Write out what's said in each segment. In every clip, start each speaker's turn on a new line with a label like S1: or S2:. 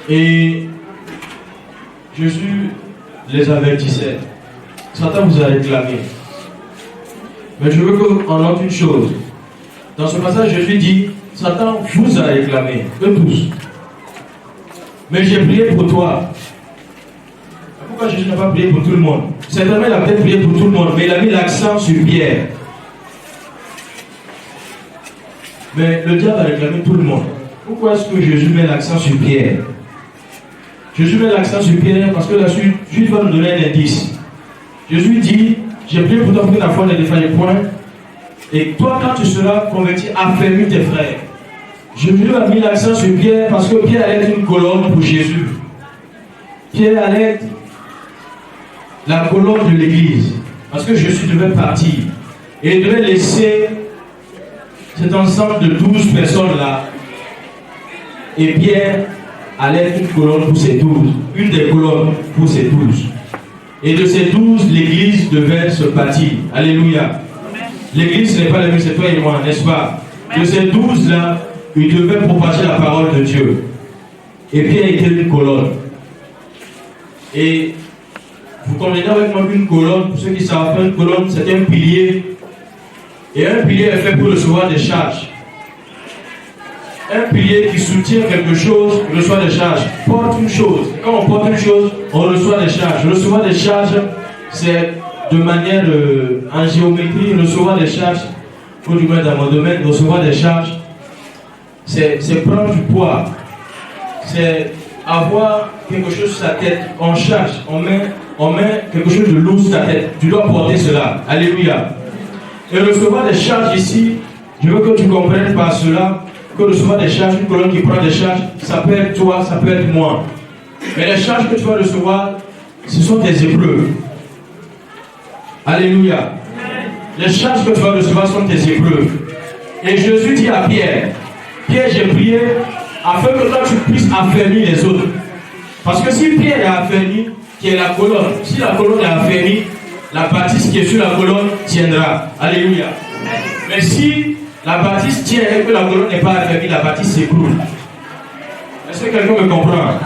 S1: Et Jésus les avertissait. Satan vous a réclamé. Mais je veux qu'on note une chose. Dans ce passage, Jésus dit, Satan vous a réclamé, eux tous. Mais j'ai prié pour toi. Pourquoi Jésus n'a pas prié pour tout le monde? Certainement, il a peut-être prié pour tout le monde, mais il a mis l'accent sur Pierre. Mais le diable a réclamé tout le monde. Pourquoi est-ce que Jésus met l'accent sur Pierre? Jésus met l'accent sur Pierre parce que la suite, Jésus va nous donner un indice. Jésus dit, j'ai prié pour toi pour que la foi ne défaille point. Et toi, quand tu seras converti, affermis tes frères. Jésus a mis l'accent sur Pierre parce que Pierre allait être une colonne pour Jésus. Pierre allait être la colonne de l'église. Parce que Jésus devait partir. Et il devait laisser cet ensemble de 12 personnes-là. Et Pierre allait être une colonne pour ces 12. Une des colonnes pour ces 12. Et de ces 12, l'église devait se bâtir. Alléluia. L'église, ce n'est pas l'église, c'est toi et moi, n'est-ce pas? De ces 12-là, ils devaient propager la parole de Dieu. Et Pierre était une colonne. Et vous comprenez avec moi qu'une colonne, pour ceux qui savent, une colonne, c'est un pilier. Et un pilier est fait pour recevoir des charges. Un pilier qui soutient quelque chose reçoit des charges. Porte une chose. Quand on porte une chose, on reçoit des charges. Recevoir des charges, c'est de manière en géométrie, recevoir des charges, ou du moins dans mon domaine, recevoir des charges, c'est prendre du poids. C'est avoir quelque chose sur sa tête. On charge, on met quelque chose de lourd sur ta tête. Tu dois porter cela. Alléluia. Et recevoir des charges ici, je veux que tu comprennes par cela que recevoir des charges, une colonne qui prend des charges, ça peut être toi, ça peut être moi. Mais les charges que tu vas recevoir, ce sont tes épreuves. Alléluia. Les charges que tu vas recevoir sont tes épreuves. Et Jésus dit à Pierre, Pierre, j'ai prié afin que toi tu puisses affermir les autres. Parce que si Pierre est affermi, qui est la colonne, si la colonne est affermie, la bâtisse qui est sur la colonne tiendra. Alléluia. Mais si la bâtisse tient et que la colonne n'est pas affermie, la bâtisse s'écroule. Est-ce que quelqu'un me comprend?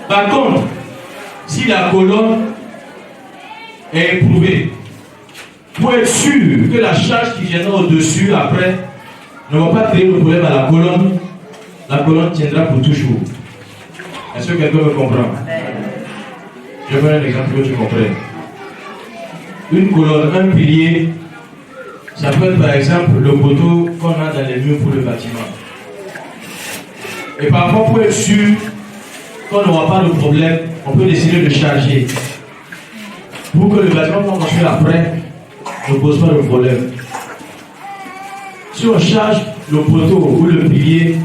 S1: Par contre, si la colonne est éprouvée, pour être sûr que la charge qui viendra au-dessus après ne va pas créer le problème à la colonne tiendra pour toujours. Est-ce que quelqu'un me comprend? Je vais un exemple que tu comprennes. Une colonne, un pilier, ça peut être par exemple le poteau qu'on a dans les murs pour le bâtiment. Et parfois, pour être sûr qu'on n'aura pas de problème, on peut décider de charger. Pour que le bâtiment qu'on construit après ne pose pas de problème. Si on charge le poteau ou le pilier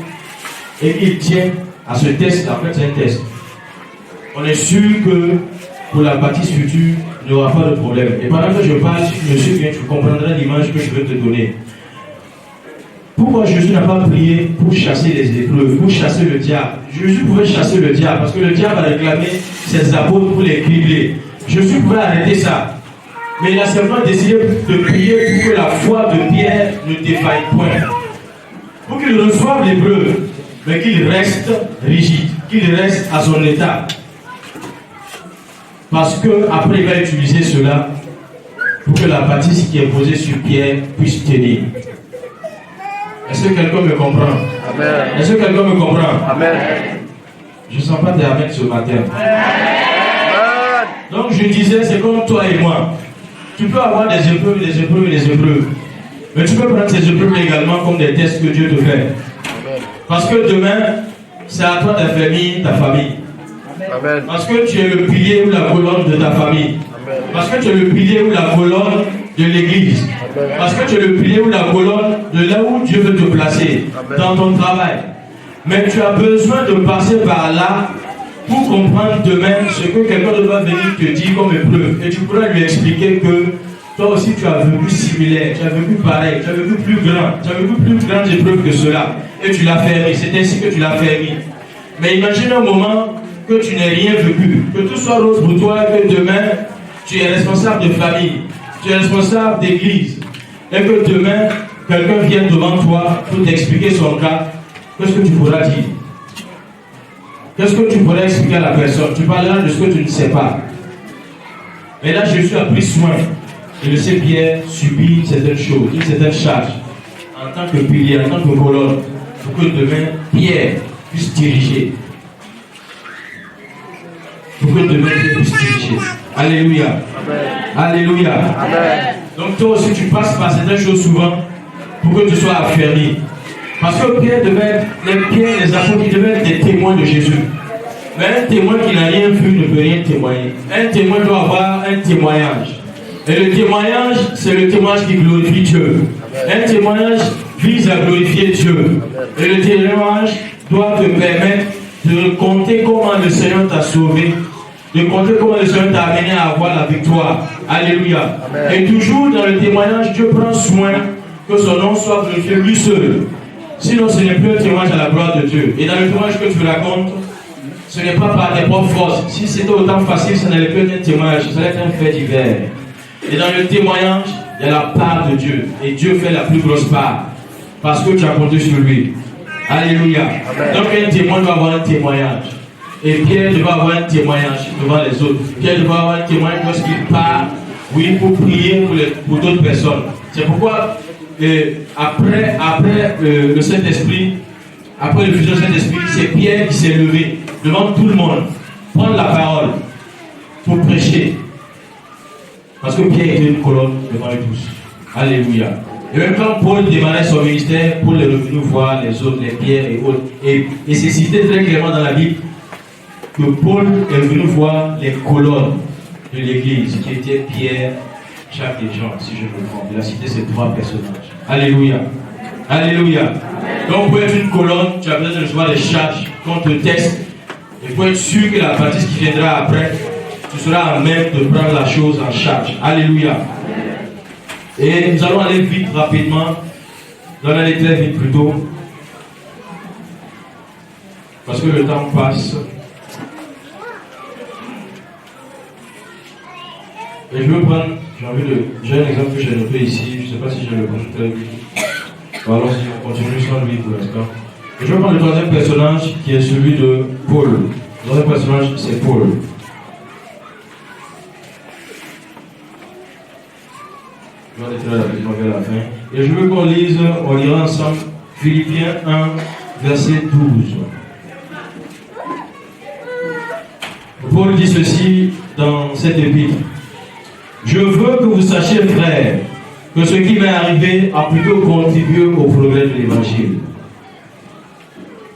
S1: et qu'il tient à ce test, en fait c'est un test, on est sûr que pour la bâtisse future, il n'y aura pas de problème. Et pendant que je parle, si tu me suis bien, tu comprendras l'image que je vais te donner. Pourquoi Jésus n'a pas prié pour chasser les épreuves, pour chasser le diable? Jésus pouvait chasser le diable parce que le diable a réclamé ses apôtres pour les cribler. Jésus pouvait arrêter ça. Mais il a simplement décidé de prier pour que la foi de Pierre ne défaille point. Pour qu'il reçoive l'épreuve, mais qu'il reste rigide, qu'il reste à son état. Parce qu'après, il va utiliser cela pour que la bâtisse qui est posée sur Pierre puisse tenir. Est-ce que quelqu'un me comprend? Amen. Est-ce que quelqu'un me comprend? Amen. Je ne sens pas des amens ce matin. Amen. Donc je disais, c'est comme toi et moi. Tu peux avoir des épreuves, des épreuves, des épreuves. Mais tu peux prendre ces épreuves également comme des tests que Dieu te fait. Amen. Parce que demain, c'est à toi d'affermir ta famille. Amen. Parce que tu es le pilier ou la colonne de ta famille. Amen. Parce que tu es le pilier ou la colonne de l'église. Amen. Parce que tu es le pilier ou la colonne de là où Dieu veut te placer. Amen. Dans ton travail. Mais tu as besoin de passer par là pour comprendre demain ce que quelqu'un doit venir te dire comme épreuve. Et tu pourras lui expliquer que toi aussi tu as vécu similaire, tu as vécu pareil, tu as vécu plus grand, tu as vécu plus grandes épreuves que cela. Et tu l'as fermé, c'est ainsi que tu l'as fermé. Mais imagine un moment que tu n'aies rien vécu, que tout soit rose pour toi et que demain tu es responsable de famille, tu es responsable d'église. Et que demain quelqu'un vienne devant toi pour t'expliquer son cas, qu'est-ce que tu pourras dire? qu'est-ce que tu pourrais expliquer à la personne? Tu parleras de ce que tu ne sais pas. Mais là, Jésus a pris soin de laisser Pierre subir certaines choses, une certaine charge, en tant que pilier, en tant que colonne, pour que demain, Pierre puisse diriger. Pour que demain, Pierre puisse diriger. Alléluia. Amen. Alléluia. Amen. Donc toi aussi, tu passes par certaines choses souvent pour que tu sois affermi. Parce que Pierre devait être, les apôtres, ils devaient être des témoins de Jésus. Mais un témoin qui n'a rien vu ne peut rien témoigner. Un témoin doit avoir un témoignage. Et le témoignage, c'est le témoignage qui glorifie Dieu. Un témoignage vise à glorifier Dieu. Et le témoignage doit te permettre de compter comment le Seigneur t'a sauvé, de compter comment le Seigneur t'a amené à avoir la victoire. Alléluia. Amen. Et toujours dans le témoignage, Dieu prend soin que son nom soit glorifié lui seul. Sinon, ce n'est plus un témoignage à la gloire de Dieu. Et dans le témoignage que tu racontes, ce n'est pas par tes propres forces. Si c'était autant facile, ça n'allait plus être un témoignage, ça allait être un fait divers. Et dans le témoignage, il y a la part de Dieu. Et Dieu fait la plus grosse part. Parce que tu as compté sur lui. Alléluia. Amen. Donc un témoin doit avoir un témoignage. Et Pierre devait avoir un témoignage devant les autres. Pierre devait avoir un témoignage lorsqu'il part, oui, pour prier pour d'autres personnes. C'est pourquoi après le Saint-Esprit, après le fusion du Saint-Esprit, c'est Pierre qui s'est levé devant tout le monde, prendre la parole pour prêcher. Parce que Pierre était une colonne devant eux tous. Alléluia. Et même quand Paul démarrait son ministère, Paul est revenu voir les autres, les Pierre et autres. Et c'est cité très clairement dans la Bible que Paul est venu voir les colonnes de l'église, qui étaient Pierre, Jacques et Jean, si je me trompe. Il a cité ces trois personnages. Alléluia. Alléluia. Donc pour être une colonne, tu as besoin de recevoir des charges qu'on te teste. Et pour être sûr que la baptiste qui viendra après, tu seras à même de prendre la chose en charge. Alléluia. Et nous allons aller vite, rapidement. Nous allons aller très vite plutôt. Parce que le temps passe. Et je veux prendre, j'ai un exemple que j'ai noté ici. Je ne sais pas si je le prends très vite. Alors si on continue sans lui pour l'instant. Et je vais prendre le troisième personnage qui est celui de Paul. Le troisième personnage, c'est Paul. Je vais aller très rapidement vers la fin. Et je veux qu'on lise, on lira ensemble Philippiens 1, verset 12. Paul dit ceci dans cette épître. Je veux que vous sachiez, frères, que ce qui m'est arrivé a plutôt contribué au progrès de l'évangile.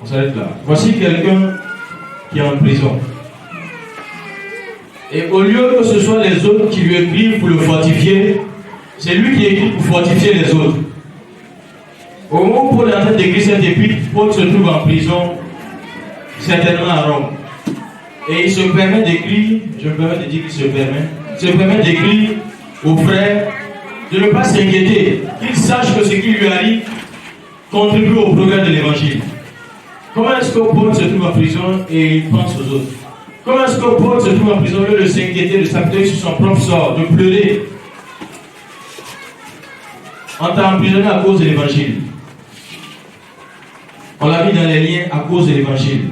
S1: On s'arrête là. Voici quelqu'un qui est en prison. Et au lieu que ce soit les autres qui lui écrivent pour le fortifier, c'est lui qui écrit pour fortifier les autres. Au moment où Paul est en train d'écrire cette épître, Paul se trouve en prison, certainement à Rome. Et il se permet d'écrire, je me permets de dire qu'il se permet d'écrire aux frères de ne pas s'inquiéter, qu'ils sachent que ce qui lui arrive contribue au progrès de l'évangile. Comment est-ce que Paul se trouve en prison et il pense aux autres? Comment est-ce que Paul se trouve en prison au lieu de s'inquiéter, de s'appuyer sur son propre sort, de pleurer? On t'a emprisonné à cause de l'évangile. On l'a mis dans les liens à cause de l'évangile.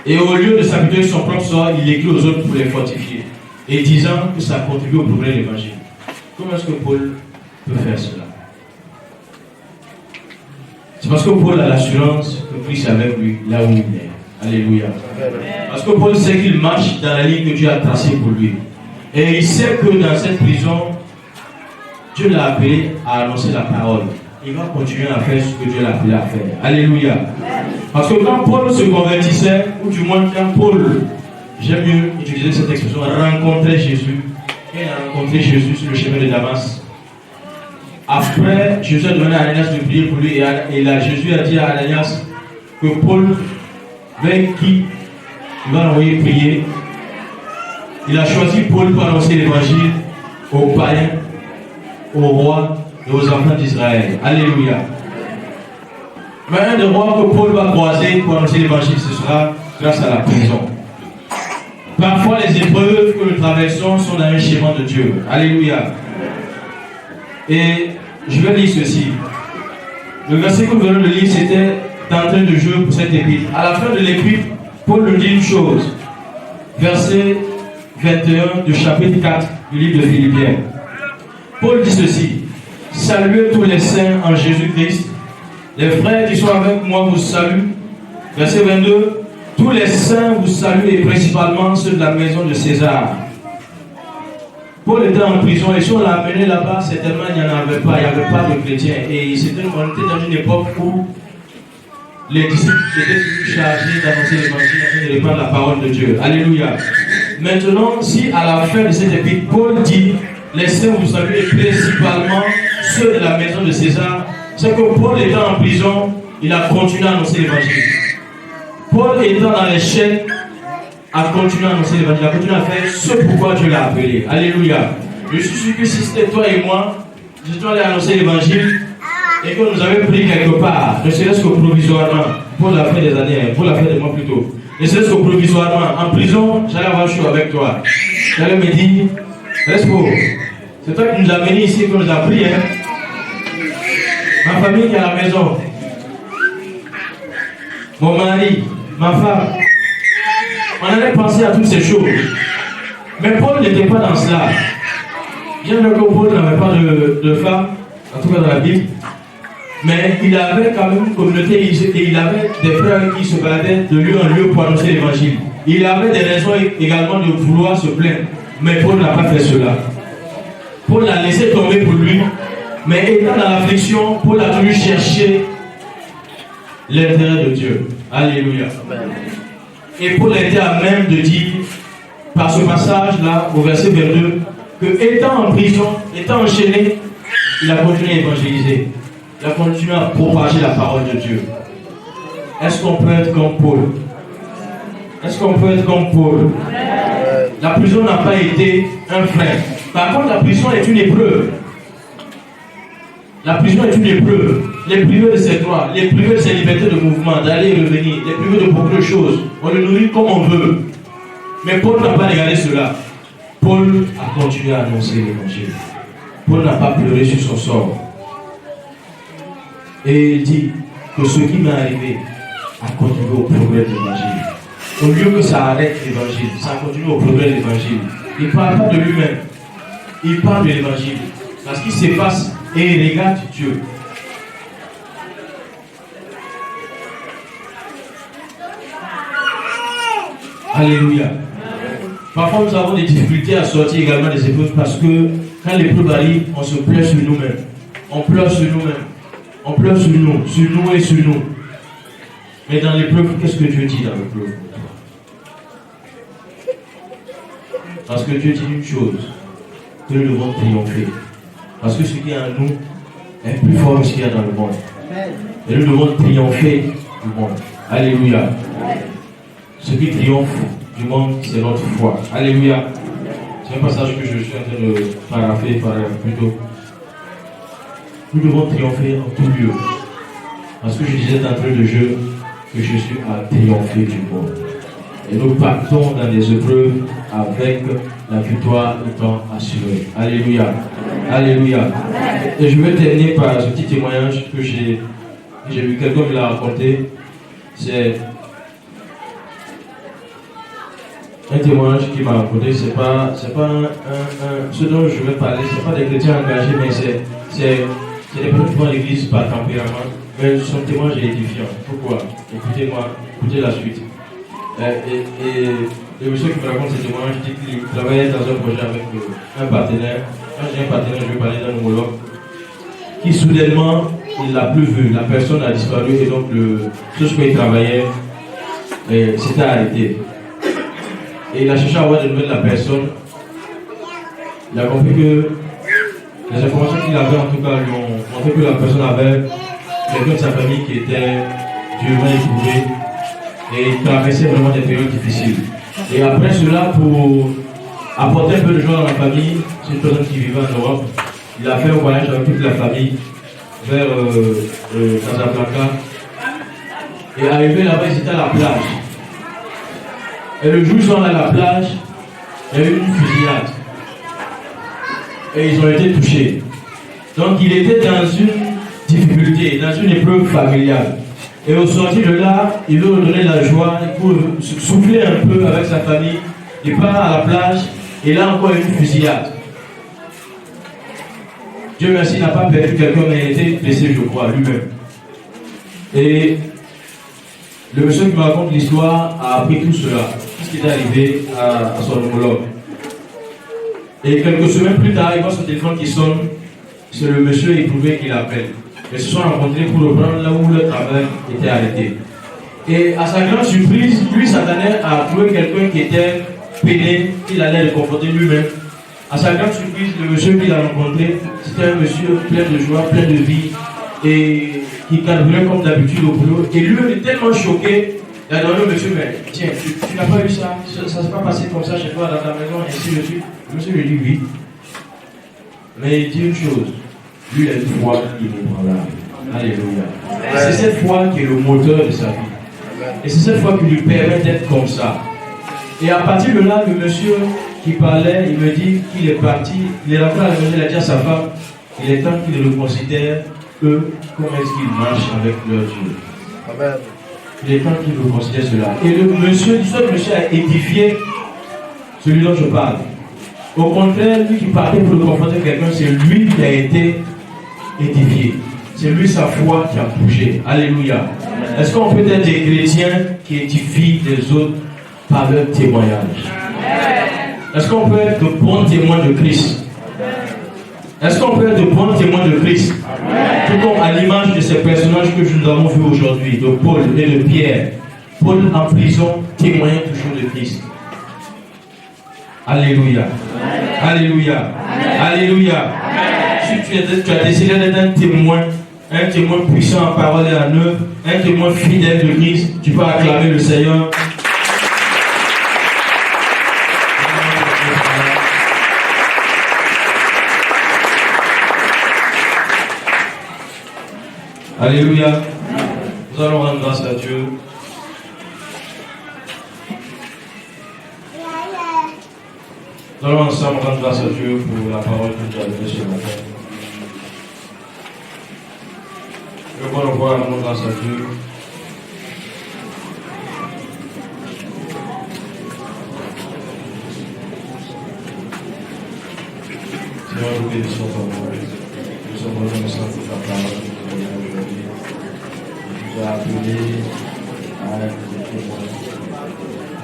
S1: Et au lieu de s'appuyer sur son propre sort, il écrit aux autres pour les fortifier. Et disant que ça contribue au progrès de l'évangile. Comment est-ce que Paul peut faire cela? C'est parce que Paul a l'assurance que Christ est avec lui là où il est. Alléluia. Parce que Paul sait qu'il marche dans la ligne que Dieu a tracée pour lui. Et il sait que dans cette prison, Dieu l'a appelé à annoncer la parole. Il va continuer à faire ce que Dieu l'a appelé à faire. Alléluia. Parce que quand Paul se convertissait, ou du moins quand Paul, j'aime mieux utiliser cette expression, rencontrait Jésus. Et il a rencontré Jésus sur le chemin de Damas. Après, Jésus a demandé à Ananias de prier pour lui. Et là, Jésus a dit à Ananias que Paul, vers qui il va l'envoyer prier, il a choisi Paul pour annoncer l'évangile aux païens, aux rois et aux enfants d'Israël. Alléluia. Mais un des rois que Paul va croiser pour annoncer l'évangile, ce sera grâce à la prison. Parfois, les épreuves que nous traversons sont dans un schéma de Dieu. Alléluia. Et je vais lire ceci. Le verset que nous venons de lire, c'était d'entrée de jeu pour cette épître. À la fin de l'épître, Paul nous dit une chose. Verset 21 du chapitre 4 du livre de Philippiens. Paul dit ceci. Saluez tous les saints en Jésus-Christ. Les frères qui sont avec moi vous saluent. Verset 22. Tous les saints vous saluent et principalement ceux de la maison de César. Paul était en prison et si on l'a amené là-bas, certainement il n'y en avait pas, il n'y avait pas de chrétiens. Et on était dans une époque où les disciples étaient toujours chargés d'annoncer l'évangile et de répandre la parole de Dieu. Alléluia. Maintenant, si à la fin de cette épître, Paul dit les saints vous saluent et principalement ceux de la maison de César, c'est que Paul étant en prison, il a continué à annoncer l'évangile. Paul étant dans les chaînes, a continué à annoncer l'évangile, a continué à faire ce pourquoi Dieu l'a appelé. Alléluia. Je suis sûr que si c'était toi et moi, si tu allais annoncer l'évangile et que nous avions pris quelque part, ne serait-ce que provisoirement, Paul l'a fait des années, Paul l'a fait des mois plus tôt, ne serait-ce que provisoirement, en prison, j'allais avoir chaud avec toi. J'allais me dire, reste pauvre, c'est toi qui nous as venus ici, qui nous a pris, hein. Ma famille qui est à la maison, mon mari, ma femme. On allait penser à toutes ces choses. Mais Paul n'était pas dans cela. Bien que Paul n'avait pas de femme, en tout cas dans la Bible, mais il avait quand même une communauté et il avait des frères qui se baladaient de lieu en lieu pour annoncer l'évangile. Il avait des raisons également de vouloir se plaindre, mais Paul n'a pas fait cela. Paul l'a laissé tomber pour lui, mais étant dans l'affliction, Paul a toujours cherché l'intérêt de Dieu. Alléluia. Et Paul était à même de dire, par ce passage-là, au verset 22, que étant en prison, étant enchaîné, il a continué à évangéliser. Il a continué à propager la parole de Dieu. Est-ce qu'on peut être comme Paul? Est-ce qu'on peut être comme Paul? La prison n'a pas été un frein. Par contre, la prison est une épreuve. La prison est une épreuve. Les privés de ses droits, les privés de ses libertés de mouvement, d'aller et revenir, les privés de beaucoup de choses. On le nourrit comme on veut. Mais Paul n'a pas regardé cela. Paul a continué à annoncer l'évangile. Paul n'a pas pleuré sur son sort. Et il dit que ce qui m'est arrivé a contribué au progrès de l'évangile. Au lieu que ça arrête l'évangile, ça continue au progrès de l'évangile. Il ne parle pas de lui-même. Il parle de l'évangile. Parce qu'il s'efface et il regarde Dieu. Alléluia. Parfois nous avons des difficultés à sortir également des épreuves parce que quand l'épreuve arrive, on se pleure sur nous-mêmes. On pleure sur nous-mêmes. On pleure sur nous et sur nous. Mais dans l'épreuve, qu'est-ce que Dieu dit dans l'épreuve? Parce que Dieu dit une chose, que nous devons triompher. Parce que ce qui est en nous est plus fort que ce qu'il y a dans le monde. Et nous devons triompher du monde. Alléluia. Ce qui triomphe du monde, c'est notre foi. Alléluia. C'est un passage que je suis en train de parapher plutôt. Nous devons triompher en tout lieu. Parce que je disais d'entrée de jeu que je suis à triompher du monde. Et nous partons dans des épreuves avec la victoire étant assurée. Alléluia. Alléluia. Et je vais terminer par ce petit témoignage que j'ai vu, quelqu'un me l'a raconté. C'est un témoignage qui m'a raconté. C'est pas ce dont je vais parler, c'est pas des chrétiens engagés, mais c'est des personnes qui vont à l'église par tempérament. Mais son témoignage est édifiant. Pourquoi? Écoutez-moi, écoutez la suite. Et le monsieur qui me raconte ce témoignage dit qu'il travaillait dans un projet avec un partenaire. Quand j'ai un partenaire, je vais parler d'un homologue qui soudainement, il l'a plus vu. La personne a disparu et donc ce sur quoi il travaillait s'était arrêté. Et il a cherché à avoir des nouvelles de la personne. Il a compris que les informations qu'il avait en tout cas lui ont montré que la personne avait quelqu'un de sa famille qui était durement éprouvé et il traversait vraiment des périodes difficiles. Et après cela, pour apporter un peu de joie dans la famille, c'est une personne qui vivait en Europe. Il a fait un voyage avec toute la famille vers Casablanca. Et arrivé là-bas, ils étaient à la plage. Et le jour où ils sont allés à la plage, il y a eu une fusillade. Et ils ont été touchés. Donc il était dans une difficulté, dans une épreuve familiale. Et au sortir de là, il veut redonner la joie, il faut souffler un peu avec sa famille. Il part à la plage et là encore une fusillade. Dieu merci, il n'a pas perdu quelqu'un, mais il a été blessé, je crois, lui-même. Et le monsieur qui me raconte l'histoire a appris tout cela, tout ce qui est arrivé à son homologue. Et quelques semaines plus tard, il voit son téléphone qui sonne. C'est le monsieur éprouvé qui l'appelle. Ils se sont rencontrés pour reprendre là où le travail était arrêté. Et à sa grande surprise, lui s'attendait à trouver quelqu'un qui était peiné, qu'il allait le confronter lui-même. À sa grande surprise, le monsieur qu'il a rencontré, c'était un monsieur plein de joie, plein de vie, et qui carburait comme d'habitude au boulot. Et lui, il est tellement choqué. Il a demandé au monsieur, mais tiens, tu n'as pas eu ça? Ça ne s'est pas passé comme ça chez toi dans ta maison, et ainsi de suite. Le monsieur lui dit oui. Mais il dit une chose. Lui, il a une foi inébranlable. Alléluia. Et c'est cette foi qui est le moteur de sa vie. Et c'est cette foi qui lui permet d'être comme ça. Et à partir de là, le monsieur qui parlait, il me dit qu'il est parti, il est rentré à la maison, il a dit à sa femme, il est temps qu'il le considère, eux, comment est-ce qu'ils marchent avec leur Dieu. Amen. Il est temps qu'il le considère cela. Et le monsieur, ce monsieur a édifié celui dont je parle. Au contraire, lui qui partait pour le confronter quelqu'un, c'est lui qui a été édifié. C'est lui sa foi qui a bougé. Alléluia. Est-ce qu'on peut être des chrétiens qui édifient les autres par leur témoignage? Est-ce qu'on peut être de bons témoins de Christ? Est-ce qu'on peut être de bons témoins de Christ? Tout comme à l'image de ces personnages que nous avons vus aujourd'hui, de Paul et de Pierre. Paul en prison témoignait toujours de Christ. Alléluia. Alléluia. Alléluia. Si tu as décidé d'être un témoin puissant en parole et en œuvre, un témoin fidèle de Christ, tu peux acclamer le Seigneur. Alléluia. Nous allons rendre grâce à Dieu. Nous allons ensemble rendre grâce à Dieu pour la parole que tu as donnée ce matin. Je veux voir rendre grâce à Dieu. Seigneur, nous bénissons ton nom. Nous sommes reconnaissants pour ta parole. Nous a appelé à être des témoins.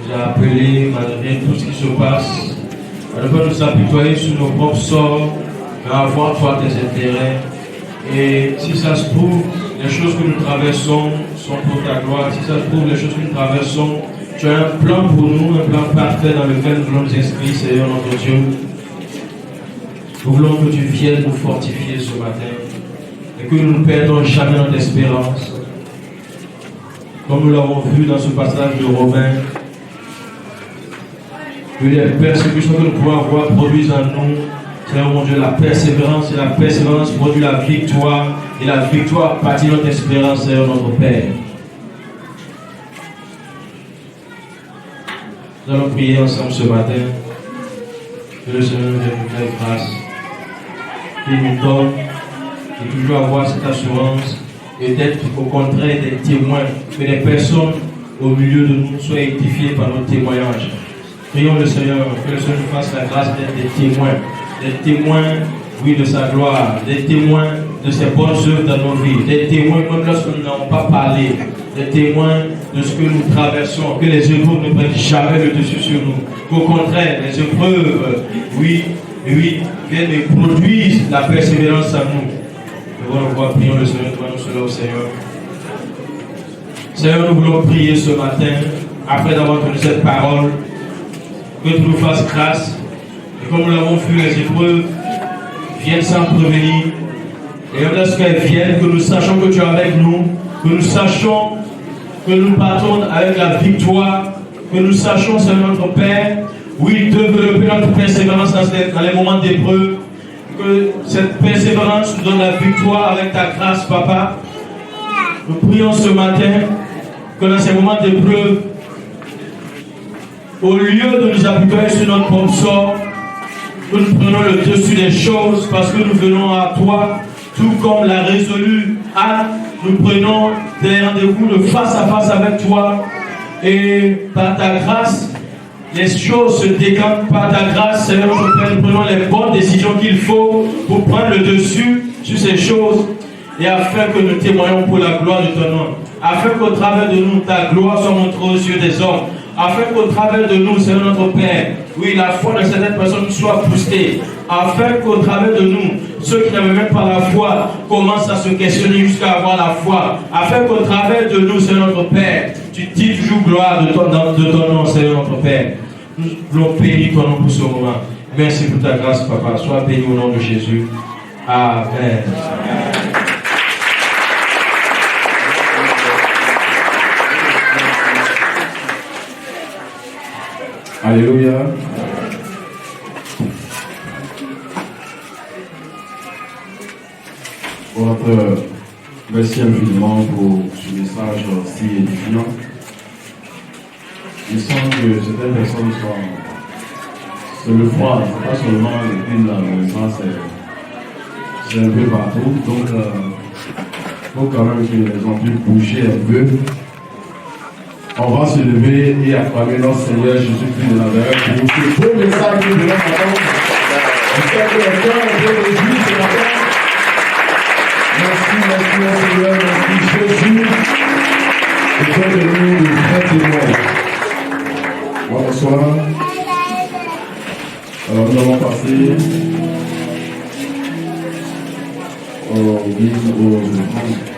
S1: Nous a appelé, malgré tout ce qui se passe, à ne pas nous apitoyer sur nos propres sorts, mais à voir toi tes intérêts. Et si ça se trouve, les choses que nous traversons sont pour ta gloire. Si ça se trouve, les choses que nous traversons, tu as un plan pour nous, un plan parfait dans lequel nous voulons nous inscrire, Seigneur notre Dieu. Nous voulons que tu viennes nous fortifier ce matin et que nous ne perdons jamais notre espérance. Comme nous l'avons vu dans ce passage de Romains, que les persécutions que nous pouvons avoir produisent en nous, Seigneur mon Dieu, la persévérance, et la persévérance produit la victoire, et la victoire bâtit notre espérance, Seigneur notre Père. Nous allons prier ensemble ce matin, que le Seigneur vienne nous faire grâce, qu'il nous donne, et toujours avoir cette assurance, et d'être au contraire des témoins, que les personnes au milieu de nous soient édifiées par nos témoignages. Prions le Seigneur, que le Seigneur nous fasse la grâce d'être des témoins, oui, de sa gloire, des témoins de ses bonnes œuvres dans nos vies, des témoins même lorsque nous n'avons pas parlé, des témoins de ce que nous traversons, que les épreuves ne prennent jamais le dessus sur nous, qu'au contraire, les épreuves, oui, viennent et produisent la persévérance en nous. Nous voulons prions le Seigneur, nous cela au Seigneur. Seigneur, nous voulons prier ce matin, après avoir entendu cette parole, que tu nous fasses grâce. Et comme nous l'avons vu, les épreuves viennent sans prévenir. Et lorsqu'elles viennent, que nous sachions que tu es avec nous, que nous sachions que nous partons avec la victoire, que nous sachions, Seigneur notre Père, oui, développer notre persévérance dans les moments d'épreuve. Que cette persévérance nous donne la victoire avec ta grâce, Papa. Nous prions ce matin que dans ces moments d'épreuve, au lieu de nous apitoyer sur notre propre sort, que nous prenons le dessus des choses parce que nous venons à toi, tout comme l'a résolu Anne, nous prenons des rendez-vous de face à face avec toi. Et par ta grâce, les choses se décantent par ta grâce, Seigneur notre Père. Nous prenons les bonnes décisions qu'il faut pour prendre le dessus sur ces choses et afin que nous témoignons pour la gloire de ton nom. Afin qu'au travers de nous, ta gloire soit montrée aux yeux des hommes. Afin qu'au travers de nous, Seigneur notre Père, oui, la foi de certaines personnes soit boostée. Afin qu'au travers de nous, ceux qui n'avaient même pas la foi commencent à se questionner jusqu'à avoir la foi. Afin qu'au travers de nous, Seigneur notre Père, tu dis toujours gloire de ton nom, Seigneur notre Père. Nous voulons bénir ton nom pour ce moment. Merci pour ta grâce, Papa. Sois béni au nom de Jésus. Amen.
S2: Alléluia. Pour notre merci infiniment pour ce message si édifiant. Il semble que certaines personnes sont sur le froid, pas seulement les pays de la maison, c'est un peu partout. Donc, il faut quand même que les gens puissent bouger un peu. On va se lever et acclamer notre Seigneur Jésus-Christ de Nazareth pour ce beau message que nous venons d'entendre. J'espère que le cœur est bien réjoui ce matin. Merci Seigneur, merci Jésus. Et faites de nous de vrais témoins. Bonsoir. Alors nous allons passer aux